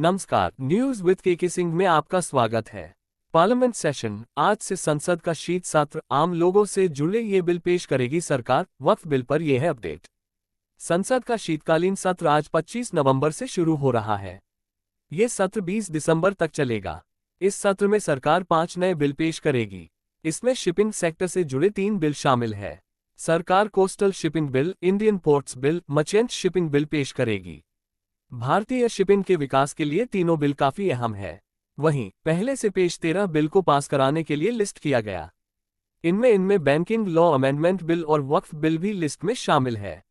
नमस्कार, news with के सिंह में आपका स्वागत है। पार्लियामेंट सेशन आज से संसद का शीत सत्र, आम लोगों से जुड़े ये बिल पेश करेगी सरकार। वक्फ बिल पर यह है अपडेट। संसद का शीतकालीन सत्र आज 25 नवंबर से शुरू हो रहा है। ये सत्र 20 दिसंबर तक चलेगा। इस सत्र में सरकार 5 नए बिल पेश करेगी। इसमें शिपिंग सेक्टर से जुड़े 3 बिल शामिल है। सरकार coastal shipping bill, Indian ports bill, merchant shipping bill पेश करेगी। भारतीय शिपिंग के विकास के लिए तीनों बिल काफी अहम है। वहीं पहले से पेश 13 बिल को पास कराने के लिए लिस्ट किया गया। इनमें बैंकिंग लॉ अमेंडमेंट बिल और वक्फ बिल भी लिस्ट में शामिल है।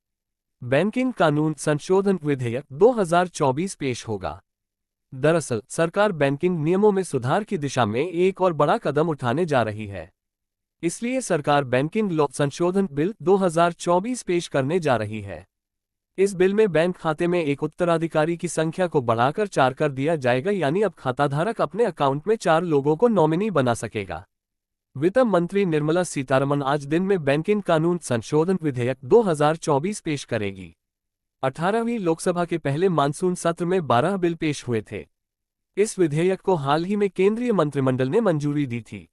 बैंकिंग कानून संशोधन विधेयक 2024 पेश होगा। दरअसल सरकार बैंकिंग नियमों में सुधार की दिशा में एक और बड़ा कदम उठाने जा रही है। इसलिए सरकार बैंकिंग लॉ संशोधन बिल 2024 पेश करने जा रही है। इस बिल में बैंक खाते में एक उत्तराधिकारी की संख्या को बढ़ाकर 4 कर दिया जाएगा, यानी अब खाताधारक अपने अकाउंट में 4 लोगों को नॉमिनी बना सकेगा। वित्त मंत्री निर्मला सीतारमण आज दिन में बैंकिंग कानून संशोधन विधेयक 2024 पेश करेगी। 18वीं लोकसभा के पहले मानसून सत्र में 12 बिल पेश हुए थे। इस विधेयक को हाल ही में केंद्रीय मंत्रिमंडल ने मंजूरी दी थी।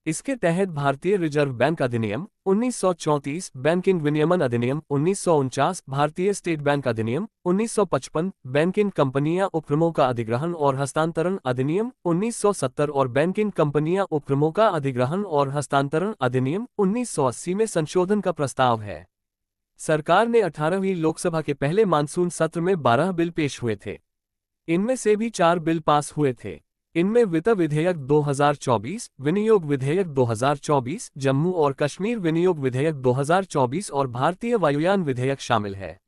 इसके तहत भारतीय रिजर्व बैंक अधिनियम 1934, बैंकिंग विनियमन अधिनियम 1949, भारतीय स्टेट बैंक अधिनियम 1955, बैंकिंग कंपनियां उपक्रमों का अधिग्रहण और हस्तांतरण अधिनियम 1970 और बैंकिंग कंपनियां उपक्रमों का अधिग्रहण और हस्तांतरण अधिनियम 1980 में संशोधन का प्रस्ताव है। सरकार ने 18वीं लोकसभा के पहले मानसून सत्र में 12 बिल पेश हुए थे। इनमें से भी 4 बिल पास हुए थे। इनमें वित्त विधेयक 2024, विनियोग विधेयक 2024, जम्मू और कश्मीर विनियोग विधेयक 2024 और भारतीय वायुयान विधेयक शामिल है।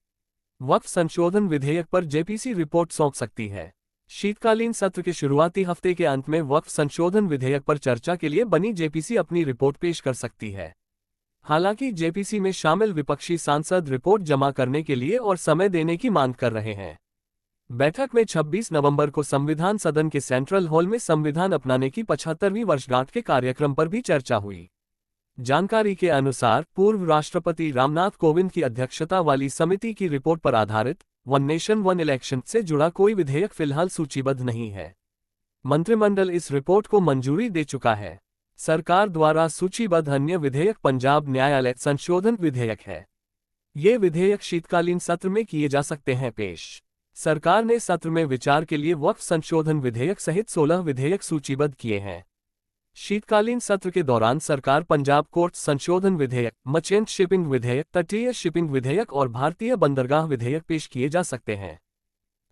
वक्फ संशोधन विधेयक पर जेपीसी रिपोर्ट सौंप सकती है। शीतकालीन सत्र के शुरुआती हफ्ते के अंत में वक्फ संशोधन विधेयक पर चर्चा के लिए बनी जेपीसी अपनी रिपोर्ट पेश कर सकती है। हालांकि जेपीसी में शामिल विपक्षी सांसद रिपोर्ट जमा करने के लिए और समय देने की मांग कर रहे हैं। बैठक में 26 नवंबर को संविधान सदन के सेंट्रल हॉल में संविधान अपनाने की 75वीं वर्षगांठ के कार्यक्रम पर भी चर्चा हुई। जानकारी के अनुसार पूर्व राष्ट्रपति रामनाथ कोविंद की अध्यक्षता वाली समिति की रिपोर्ट पर आधारित वन नेशन वन इलेक्शन से जुड़ा कोई विधेयक फिलहाल सूचीबद्ध नहीं है। मंत्रिमंडल इस रिपोर्ट को मंजूरी दे चुका है। सरकार द्वारा सूचीबद्ध अन्य विधेयक पंजाब न्यायालय संशोधन विधेयक है। ये विधेयक शीतकालीन सत्र में किए जा सकते हैं पेश। सरकार ने सत्र में विचार के लिए वक्फ संशोधन विधेयक सहित 16 विधेयक सूचीबद्ध किए हैं। शीतकालीन सत्र के दौरान सरकार पंजाब कोर्ट संशोधन विधेयक, मर्चेंट शिपिंग विधेयक, तटीय शिपिंग विधेयक और भारतीय बंदरगाह विधेयक पेश किए जा सकते हैं।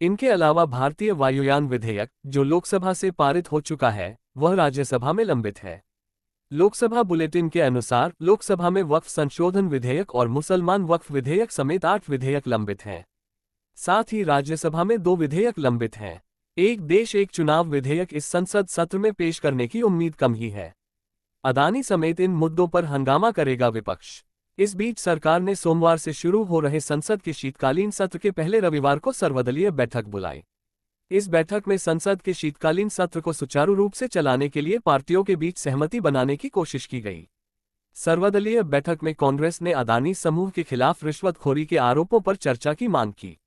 इनके अलावा भारतीय वायुयान विधेयक, जो लोकसभा से पारित हो चुका है, वह राज्यसभा में लंबित है। लोकसभा बुलेटिन के अनुसार लोकसभा में वक्फ संशोधन विधेयक और मुसलमान वक्फ विधेयक समेत 8 विधेयक लंबित हैं। साथ ही राज्यसभा में 2 विधेयक लंबित हैं। एक देश एक चुनाव विधेयक इस संसद सत्र में पेश करने की उम्मीद कम ही है। अदानी समेत इन मुद्दों पर हंगामा करेगा विपक्ष। इस बीच सरकार ने सोमवार से शुरू हो रहे संसद के शीतकालीन सत्र के पहले रविवार को सर्वदलीय बैठक बुलाई। इस बैठक में संसद के शीतकालीन सत्र को सुचारू रूप से चलाने के लिए पार्टियों के बीच सहमति बनाने की कोशिश की गई। सर्वदलीय बैठक में कांग्रेस ने अदानी समूह के खिलाफ रिश्वतखोरी के आरोपों पर चर्चा की मांग की।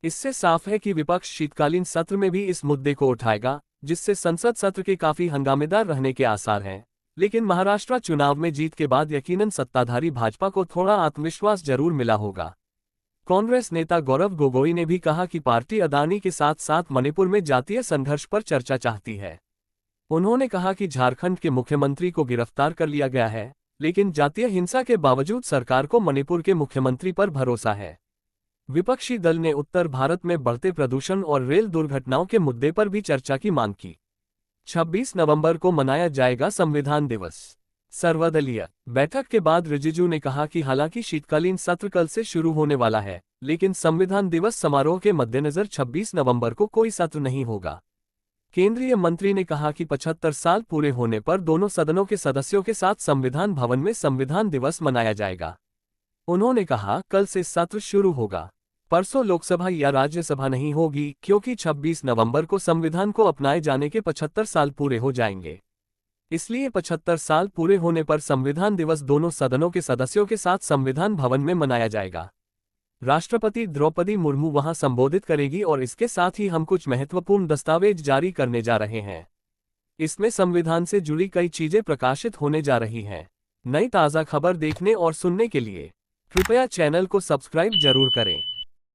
इससे साफ है कि विपक्ष शीतकालीन सत्र में भी इस मुद्दे को उठाएगा, जिससे संसद सत्र के काफी हंगामेदार रहने के आसार हैं। लेकिन महाराष्ट्र चुनाव में जीत के बाद यकीनन सत्ताधारी भाजपा को थोड़ा आत्मविश्वास जरूर मिला होगा। कांग्रेस नेता गौरव गोगोई ने भी कहा कि पार्टी अदानी के साथ साथ मणिपुर में जातीय संघर्ष पर चर्चा चाहती है। उन्होंने कहा कि झारखंड के मुख्यमंत्री को गिरफ्तार कर लिया गया है, लेकिन जातीय हिंसा के बावजूद सरकार को मणिपुर के मुख्यमंत्री पर भरोसा है। विपक्षी दल ने उत्तर भारत में बढ़ते प्रदूषण और रेल दुर्घटनाओं के मुद्दे पर भी चर्चा की मांग की। 26 नवंबर को मनाया जाएगा संविधान दिवस। सर्वदलीय बैठक के बाद रिजिजू ने कहा कि हालांकि शीतकालीन सत्र कल से शुरू होने वाला है, लेकिन संविधान दिवस समारोह के मद्देनजर 26 नवंबर को कोई सत्र नहीं होगा। केंद्रीय मंत्री ने कहा कि 75 साल पूरे होने पर दोनों सदनों के सदस्यों के साथ संविधान भवन में संविधान दिवस मनाया जाएगा। उन्होंने कहा, कल से सत्र शुरू होगा। परसों लोकसभा या राज्यसभा नहीं होगी, क्योंकि 26 नवंबर को संविधान को अपनाए जाने के 75 साल पूरे हो जाएंगे। इसलिए 75 साल पूरे होने पर संविधान दिवस दोनों सदनों के सदस्यों के साथ संविधान भवन में मनाया जाएगा। राष्ट्रपति द्रौपदी मुर्मू वहां संबोधित करेगी और इसके साथ ही हम कुछ महत्वपूर्ण दस्तावेज जारी करने जा रहे हैं। इसमें संविधान से जुड़ी कई चीजें प्रकाशित होने जा रही हैं। नई ताज़ा खबर देखने और सुनने के लिए कृपया चैनल को सब्सक्राइब जरूर करें।